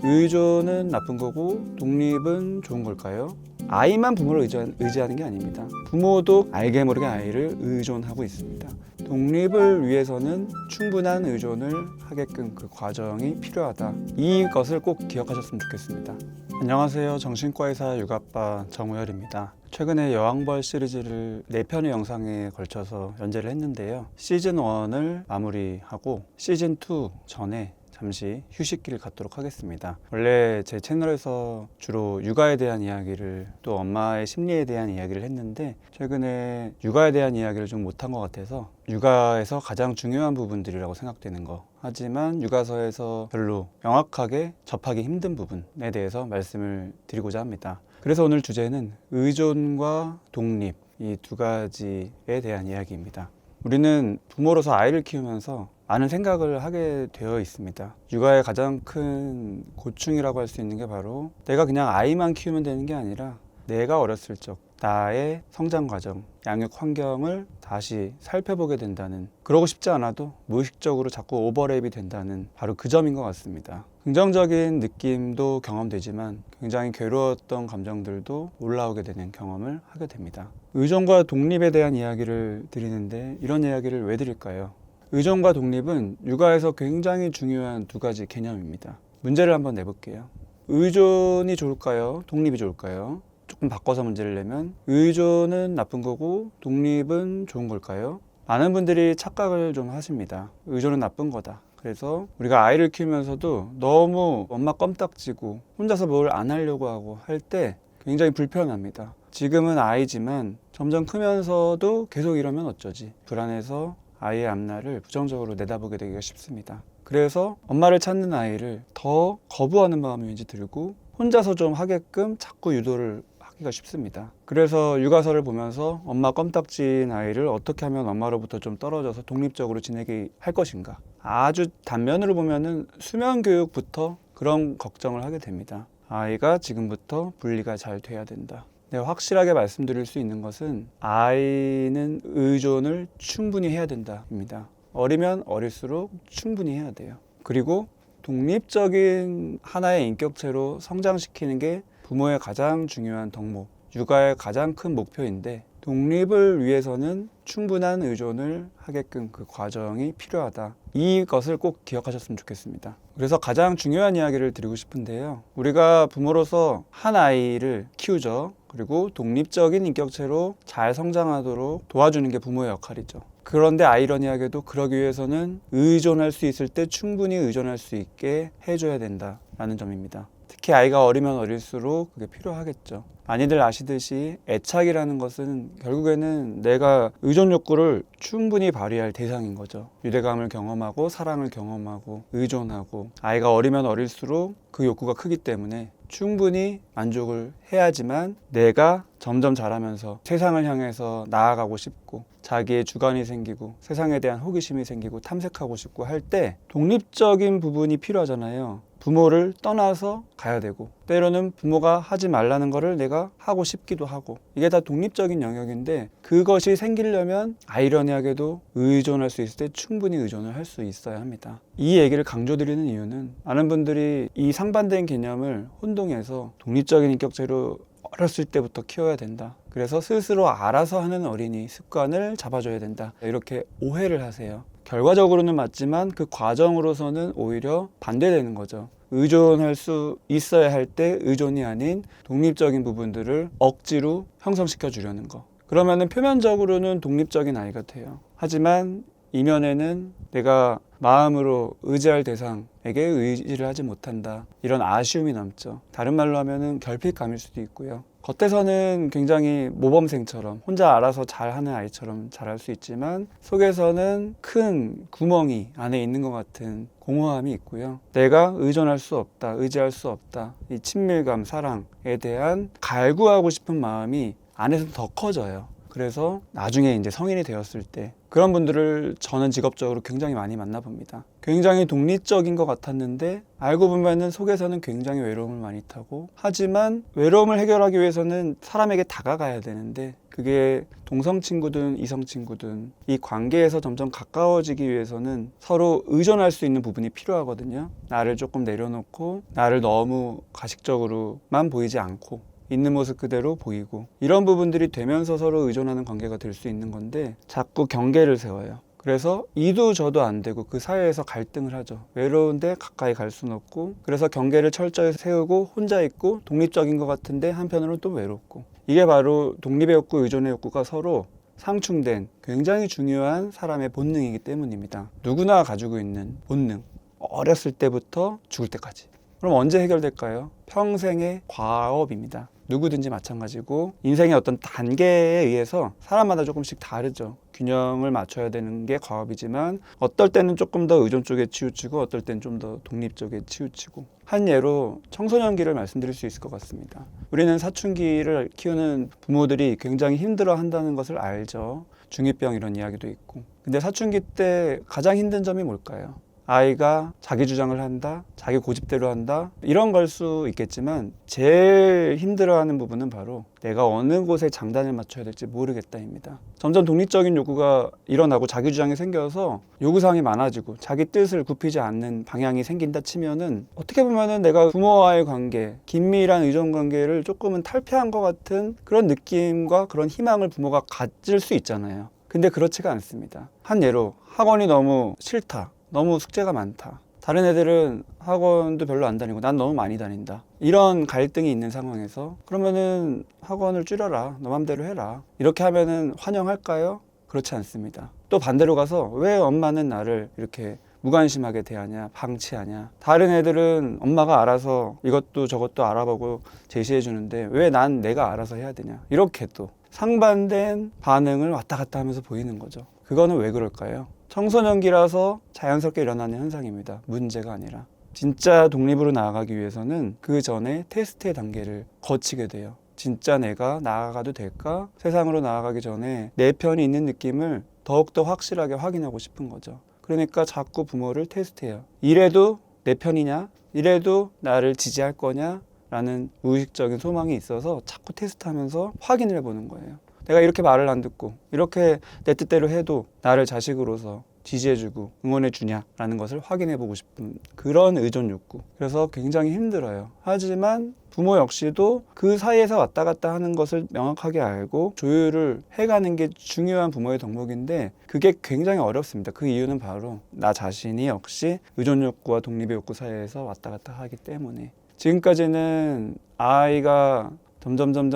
의존은 나쁜 거고 독립은 좋은 걸까요? 아이만 부모를 의지하는 게 아닙니다. 부모도 알게 모르게 아이를 의존하고 있습니다. 독립을 위해서는 충분한 의존을 하게끔 그 과정이 필요하다. 이것을 꼭 기억하셨으면 좋겠습니다. 안녕하세요. 정신과 의사 육아빠 정우열입니다. 최근에 여왕벌 시리즈를 4편의 영상에 걸쳐서 연재를 했는데요. 시즌 1을 마무리하고 시즌 2 전에 잠시 휴식기를 갖도록 하겠습니다. 원래 제 채널에서 주로 육아에 대한 이야기를 또 엄마의 심리에 대한 이야기를 했는데 최근에 육아에 대한 이야기를 좀 못한 것 같아서 육아에서 가장 중요한 부분들이라고 생각되는 거, 하지만 육아서에서 별로 명확하게 접하기 힘든 부분에 대해서 말씀을 드리고자 합니다. 그래서 오늘 주제는 의존과 독립, 이 두 가지에 대한 이야기입니다. 우리는 부모로서 아이를 키우면서 많은 생각을 하게 되어 있습니다. 육아의 가장 큰 고충이라고 할 수 있는 게 바로 내가 그냥 아이만 키우면 되는 게 아니라 내가 어렸을 적 나의 성장 과정, 양육 환경을 다시 살펴보게 된다는, 그러고 싶지 않아도 무의식적으로 자꾸 오버랩이 된다는 바로 그 점인 것 같습니다. 긍정적인 느낌도 경험되지만 굉장히 괴로웠던 감정들도 올라오게 되는 경험을 하게 됩니다. 의존과 독립에 대한 이야기를 드리는데 이런 이야기를 왜 드릴까요? 의존과 독립은 육아에서 굉장히 중요한 두 가지 개념입니다. 문제를 한번 내볼게요. 의존이 좋을까요? 독립이 좋을까요? 조금 바꿔서 문제를 내면 의존은 나쁜 거고 독립은 좋은 걸까요? 많은 분들이 착각을 좀 하십니다. 의존은 나쁜 거다. 그래서 우리가 아이를 키우면서도 너무 엄마 껌딱지고 혼자서 뭘 안 하려고 하고 할 때 굉장히 불편합니다. 지금은 아이지만 점점 크면서도 계속 이러면 어쩌지? 불안해서 아이의 앞날을 부정적으로 내다보게 되기가 쉽습니다. 그래서 엄마를 찾는 아이를 더 거부하는 마음이 왠지 들고 혼자서 좀 하게끔 자꾸 유도를 하기가 쉽습니다. 그래서 육아서를 보면서 엄마 껌딱지인 아이를 어떻게 하면 엄마로부터 좀 떨어져서 독립적으로 지내게 할 것인가, 아주 단면으로 보면은 수면 교육부터 그런 걱정을 하게 됩니다. 아이가 지금부터 분리가 잘 돼야 된다. 확실하게 말씀드릴 수 있는 것은 아이는 의존을 충분히 해야 된다입니다. 어리면 어릴수록 충분히 해야 돼요. 그리고 독립적인 하나의 인격체로 성장시키는 게 부모의 가장 중요한 덕목, 육아의 가장 큰 목표인데 독립을 위해서는 충분한 의존을 하게끔 그 과정이 필요하다. 이것을 꼭 기억하셨으면 좋겠습니다. 그래서 가장 중요한 이야기를 드리고 싶은데요. 우리가 부모로서 한 아이를 키우죠. 그리고 독립적인 인격체로 잘 성장하도록 도와주는 게 부모의 역할이죠. 그런데 아이러니하게도 그러기 위해서는 의존할 수 있을 때 충분히 의존할 수 있게 해줘야 된다라는 점입니다. 특히 아이가 어리면 어릴수록 그게 필요하겠죠. 많이들 아시듯이 애착이라는 것은 결국에는 내가 의존 욕구를 충분히 발휘할 대상인 거죠. 유대감을 경험하고 사랑을 경험하고 의존하고, 아이가 어리면 어릴수록 그 욕구가 크기 때문에 충분히 만족을 해야지만 내가 점점 자라면서 세상을 향해서 나아가고 싶고 자기의 주관이 생기고 세상에 대한 호기심이 생기고 탐색하고 싶고 할 때 독립적인 부분이 필요하잖아요. 부모를 떠나서 가야 되고 때로는 부모가 하지 말라는 거를 내가 하고 싶기도 하고, 이게 다 독립적인 영역인데 그것이 생기려면 아이러니하게도 의존할 수 있을 때 충분히 의존을 할 수 있어야 합니다. 이 얘기를 강조드리는 이유는 많은 분들이 이 상반된 개념을 혼동해서 독립적인 인격체로 어렸을 때부터 키워야 된다, 그래서 스스로 알아서 하는 어린이 습관을 잡아줘야 된다, 이렇게 오해를 하세요. 결과적으로는 맞지만 그 과정으로서는 오히려 반대되는 거죠. 의존할 수 있어야 할 때 의존이 아닌 독립적인 부분들을 억지로 형성시켜 주려는 거. 그러면은 표면적으로는 독립적인 아이가 돼요. 하지만 이면에는 내가 마음으로 의지할 대상에게 의지를 하지 못한다, 이런 아쉬움이 남죠. 다른 말로 하면은 결핍감일 수도 있고요. 겉에서는 굉장히 모범생처럼 혼자 알아서 잘하는 아이처럼 잘할 수 있지만 속에서는 큰 구멍이 안에 있는 것 같은 공허함이 있고요. 내가 의존할 수 없다, 의지할 수 없다, 이 친밀감, 사랑에 대한 갈구하고 싶은 마음이 안에서 더 커져요. 그래서 나중에 이제 성인이 되었을 때 그런 분들을 저는 직업적으로 굉장히 많이 만나봅니다. 굉장히 독립적인 것 같았는데 알고 보면은 속에서는 굉장히 외로움을 많이 타고, 하지만 외로움을 해결하기 위해서는 사람에게 다가가야 되는데 그게 동성 친구든 이성 친구든 이 관계에서 점점 가까워지기 위해서는 서로 의존할 수 있는 부분이 필요하거든요. 나를 조금 내려놓고 나를 너무 가식적으로만 보이지 않고 있는 모습 그대로 보이고, 이런 부분들이 되면서 서로 의존하는 관계가 될 수 있는 건데 자꾸 경계를 세워요. 그래서 이도 저도 안 되고 그 사이에서 갈등을 하죠. 외로운데 가까이 갈 수는 없고, 그래서 경계를 철저히 세우고 혼자 있고 독립적인 것 같은데 한편으로는 또 외롭고, 이게 바로 독립의 욕구, 의존의 욕구가 서로 상충된 굉장히 중요한 사람의 본능이기 때문입니다. 누구나 가지고 있는 본능, 어렸을 때부터 죽을 때까지. 그럼 언제 해결될까요? 평생의 과업입니다. 누구든지 마찬가지고 인생의 어떤 단계에 의해서 사람마다 조금씩 다르죠. 균형을 맞춰야 되는 게 과업이지만 어떨 때는 조금 더 의존 쪽에 치우치고 어떨 때는 좀 더 독립 쪽에 치우치고. 한 예로 청소년기를 말씀드릴 수 있을 것 같습니다. 우리는 사춘기를 키우는 부모들이 굉장히 힘들어 한다는 것을 알죠. 중2병 이런 이야기도 있고. 근데 사춘기 때 가장 힘든 점이 뭘까요? 아이가 자기 주장을 한다, 자기 고집대로 한다, 이런 걸 수 있겠지만 제일 힘들어하는 부분은 바로 내가 어느 곳에 장단을 맞춰야 될지 모르겠다입니다. 점점 독립적인 요구가 일어나고 자기 주장이 생겨서 요구사항이 많아지고 자기 뜻을 굽히지 않는 방향이 생긴다 치면은 어떻게 보면은 내가 부모와의 관계, 긴밀한 의존 관계를 조금은 탈피한 것 같은 그런 느낌과 그런 희망을 부모가 가질 수 있잖아요. 근데 그렇지가 않습니다. 한 예로 학원이 너무 싫다, 너무 숙제가 많다, 다른 애들은 학원도 별로 안 다니고 난 너무 많이 다닌다, 이런 갈등이 있는 상황에서 그러면은 학원을 줄여라, 너 맘대로 해라, 이렇게 하면은 환영할까요? 그렇지 않습니다. 또 반대로 가서 왜 엄마는 나를 이렇게 무관심하게 대하냐, 방치하냐, 다른 애들은 엄마가 알아서 이것도 저것도 알아보고 제시해 주는데 왜 난 내가 알아서 해야 되냐, 이렇게 또 상반된 반응을 왔다 갔다 하면서 보이는 거죠. 그거는 왜 그럴까요? 청소년기라서 자연스럽게 일어나는 현상입니다. 문제가 아니라. 진짜 독립으로 나아가기 위해서는 그 전에 테스트의 단계를 거치게 돼요. 진짜 내가 나아가도 될까? 세상으로 나아가기 전에 내 편이 있는 느낌을 더욱더 확실하게 확인하고 싶은 거죠. 그러니까 자꾸 부모를 테스트해요. 이래도 내 편이냐? 이래도 나를 지지할 거냐? 라는 무의식적인 소망이 있어서 자꾸 테스트하면서 확인을 해보는 거예요. 내가 이렇게 말을 안 듣고 이렇게 내 뜻대로 해도 나를 자식으로서 지지해주고 응원해주냐라는 것을 확인해보고 싶은 그런 의존 욕구. 그래서 굉장히 힘들어요. 하지만 부모 역시도 그 사이에서 왔다 갔다 하는 것을 명확하게 알고 조율을 해가는 게 중요한 부모의 덕목인데 그게 굉장히 어렵습니다. 그 이유는 바로 나 자신이 역시 의존 욕구와 독립의 욕구 사이에서 왔다 갔다 하기 때문에. 지금까지는 아이가 점점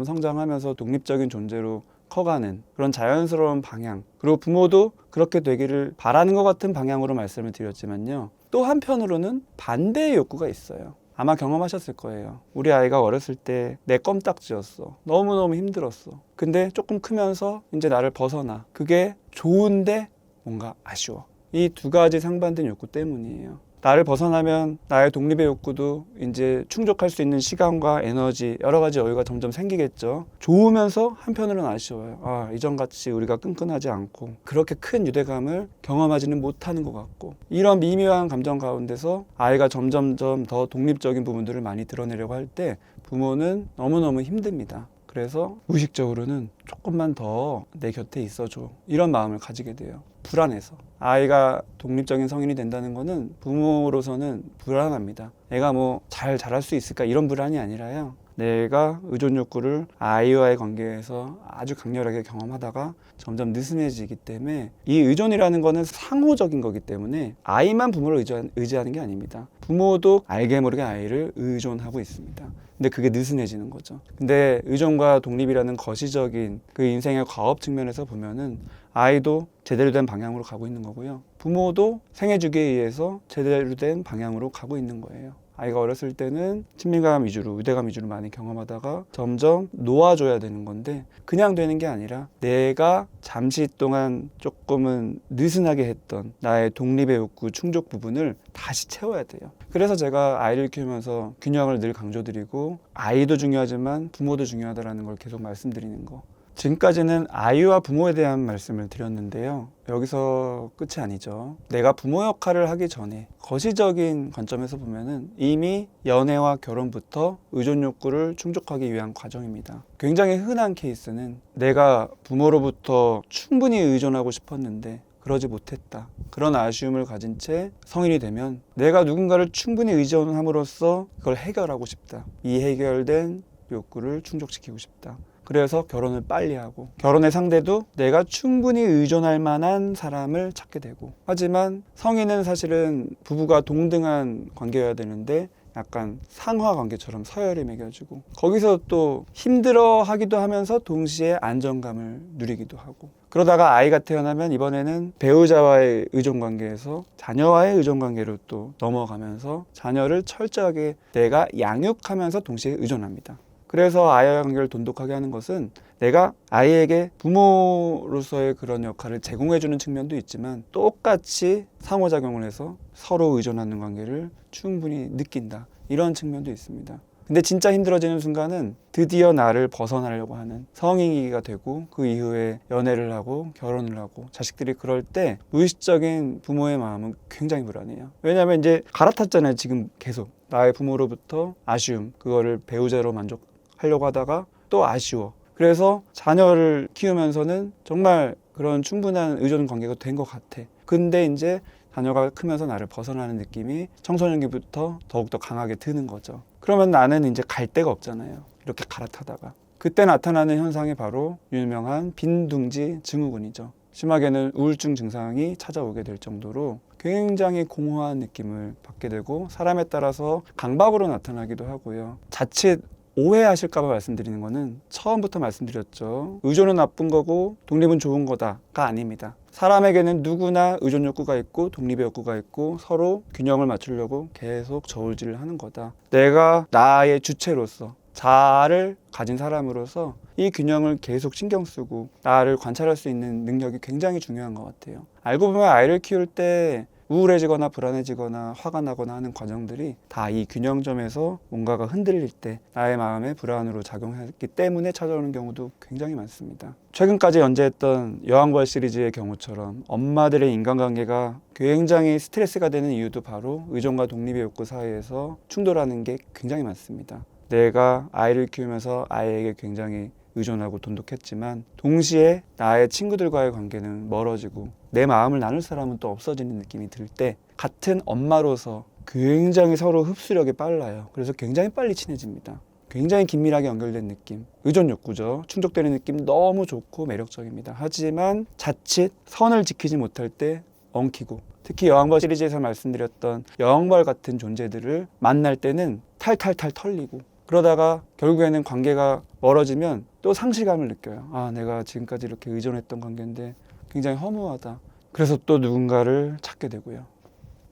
성장하면서 독립적인 존재로 커가는 그런 자연스러운 방향, 그리고 부모도 그렇게 되기를 바라는 것 같은 방향으로 말씀을 드렸지만요, 또 한편으로는 반대의 욕구가 있어요. 아마 경험하셨을 거예요. 우리 아이가 어렸을 때 내 껌딱지였어. 너무너무 힘들었어. 근데 조금 크면서 이제 나를 벗어나. 그게 좋은데 뭔가 아쉬워. 이 두 가지 상반된 욕구 때문이에요. 나를 벗어나면 나의 독립의 욕구도 이제 충족할 수 있는 시간과 에너지, 여러 가지 여유가 점점 생기겠죠. 좋으면서 한편으로는 아쉬워요. 아, 이전같이 우리가 끈끈하지 않고 그렇게 큰 유대감을 경험하지는 못하는 것 같고, 이런 미묘한 감정 가운데서 아이가 점점점 더 독립적인 부분들을 많이 드러내려고 할 때 부모는 너무너무 힘듭니다. 그래서 무의식적으로는 조금만 더 내 곁에 있어줘, 이런 마음을 가지게 돼요. 불안해서. 아이가 독립적인 성인이 된다는 거는 부모로서는 불안합니다. 애가 뭐 잘 자랄 수 있을까, 이런 불안이 아니라요, 내가 의존 욕구를 아이와의 관계에서 아주 강렬하게 경험하다가 점점 느슨해지기 때문에, 이 의존이라는 거는 상호적인 거기 때문에 아이만 부모를 의지하는 게 아닙니다. 부모도 알게 모르게 아이를 의존하고 있습니다. 근데 그게 느슨해지는 거죠. 근데 의존과 독립이라는 거시적인 그 인생의 과업 측면에서 보면은 아이도 제대로 된 방향으로 가고 있는 거고요, 부모도 생애주기에 의해서 제대로 된 방향으로 가고 있는 거예요. 아이가 어렸을 때는 친밀감 위주로, 유대감 위주로 많이 경험하다가 점점 놓아줘야 되는 건데, 그냥 되는 게 아니라 내가 잠시 동안 조금은 느슨하게 했던 나의 독립의 욕구 충족 부분을 다시 채워야 돼요. 그래서 제가 아이를 키우면서 균형을 늘 강조드리고, 아이도 중요하지만 부모도 중요하다는 걸 계속 말씀드리는 거. 지금까지는 아이와 부모에 대한 말씀을 드렸는데요. 여기서 끝이 아니죠. 내가 부모 역할을 하기 전에 거시적인 관점에서 보면은 이미 연애와 결혼부터 의존 욕구를 충족하기 위한 과정입니다. 굉장히 흔한 케이스는 내가 부모로부터 충분히 의존하고 싶었는데 그러지 못했다. 그런 아쉬움을 가진 채 성인이 되면 내가 누군가를 충분히 의존함으로써 그걸 해결하고 싶다. 이 해결된 욕구를 충족시키고 싶다. 그래서 결혼을 빨리 하고 결혼의 상대도 내가 충분히 의존할 만한 사람을 찾게 되고, 하지만 성인은 사실은 부부가 동등한 관계여야 되는데 약간 상하 관계처럼 서열이 매겨지고 거기서 또 힘들어 하기도 하면서 동시에 안정감을 누리기도 하고, 그러다가 아이가 태어나면 이번에는 배우자와의 의존 관계에서 자녀와의 의존 관계로 또 넘어가면서 자녀를 철저하게 내가 양육하면서 동시에 의존합니다. 그래서 아이의 관계를 돈독하게 하는 것은 내가 아이에게 부모로서의 그런 역할을 제공해주는 측면도 있지만 똑같이 상호작용을 해서 서로 의존하는 관계를 충분히 느낀다, 이런 측면도 있습니다. 근데 진짜 힘들어지는 순간은 드디어 나를 벗어나려고 하는 성인이가 되고 그 이후에 연애를 하고 결혼을 하고 자식들이 그럴 때 무의식적인 부모의 마음은 굉장히 불안해요. 왜냐하면 이제 갈아탔잖아요. 지금 계속 나의 부모로부터 아쉬움, 그거를 배우자로 만족하려고 하다가 또 아쉬워. 그래서 자녀를 키우면서는 정말 그런 충분한 의존 관계가 된 것 같아. 근데 이제 자녀가 크면서 나를 벗어나는 느낌이 청소년기부터 더욱더 강하게 드는 거죠. 그러면 나는 이제 갈 데가 없잖아요. 이렇게 갈아타다가. 그때 나타나는 현상이 바로 유명한 빈둥지 증후군이죠. 심하게는 우울증 증상이 찾아오게 될 정도로 굉장히 공허한 느낌을 받게 되고 사람에 따라서 강박으로 나타나기도 하고요. 자칫 오해하실까봐 말씀드리는 거는 처음부터 말씀드렸죠. 의존은 나쁜 거고 독립은 좋은 거다가 아닙니다. 사람에게는 누구나 의존 욕구가 있고 독립의 욕구가 있고 서로 균형을 맞추려고 계속 저울질을 하는 거다. 내가 나의 주체로서 자아를 가진 사람으로서 이 균형을 계속 신경 쓰고 나를 관찰할 수 있는 능력이 굉장히 중요한 것 같아요. 알고 보면 아이를 키울 때 우울해지거나 불안해지거나 화가 나거나 하는 과정들이 다 이 균형점에서 뭔가가 흔들릴 때 나의 마음에 불안으로 작용했기 때문에 찾아오는 경우도 굉장히 많습니다. 최근까지 연재했던 여왕벌 시리즈의 경우처럼 엄마들의 인간관계가 굉장히 스트레스가 되는 이유도 바로 의존과 독립의 욕구 사이에서 충돌하는 게 굉장히 많습니다. 내가 아이를 키우면서 아이에게 굉장히 의존하고 돈독했지만 동시에 나의 친구들과의 관계는 멀어지고 내 마음을 나눌 사람은 또 없어지는 느낌이 들 때 같은 엄마로서 굉장히 서로 흡수력이 빨라요. 그래서 굉장히 빨리 친해집니다. 굉장히 긴밀하게 연결된 느낌, 의존 욕구죠. 충족되는 느낌 너무 좋고 매력적입니다. 하지만 자칫 선을 지키지 못할 때 엉키고, 특히 여왕벌 시리즈에서 말씀드렸던 여왕벌 같은 존재들을 만날 때는 탈탈탈 털리고, 그러다가 결국에는 관계가 멀어지면 또 상실감을 느껴요. 아, 내가 지금까지 이렇게 의존했던 관계인데 굉장히 허무하다. 그래서 또 누군가를 찾게 되고요.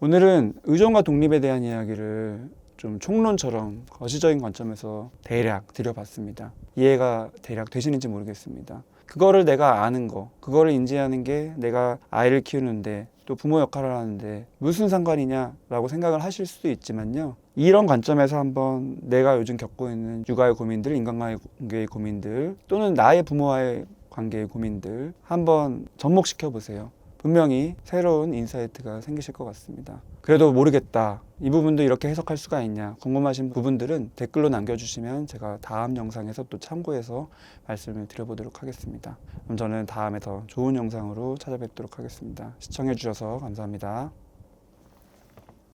오늘은 의존과 독립에 대한 이야기를 좀 총론처럼 거시적인 관점에서 대략 드려봤습니다. 이해가 대략 되시는지 모르겠습니다. 그거를 내가 아는 거, 그거를 인지하는 게 내가 아이를 키우는데 또 부모 역할을 하는데 무슨 상관이냐라고 생각을 하실 수도 있지만요. 이런 관점에서 한번 내가 요즘 겪고 있는 육아의 고민들, 인간관계의 고민들, 또는 나의 부모와의 관계의 고민들 한번 접목시켜 보세요. 분명히 새로운 인사이트가 생기실 것 같습니다. 그래도 모르겠다, 이 부분도 이렇게 해석할 수가 있냐 궁금하신 부분들은 댓글로 남겨주시면 제가 다음 영상에서 또 참고해서 말씀을 드려보도록 하겠습니다. 그럼 저는 다음에 더 좋은 영상으로 찾아뵙도록 하겠습니다. 시청해 주셔서 감사합니다.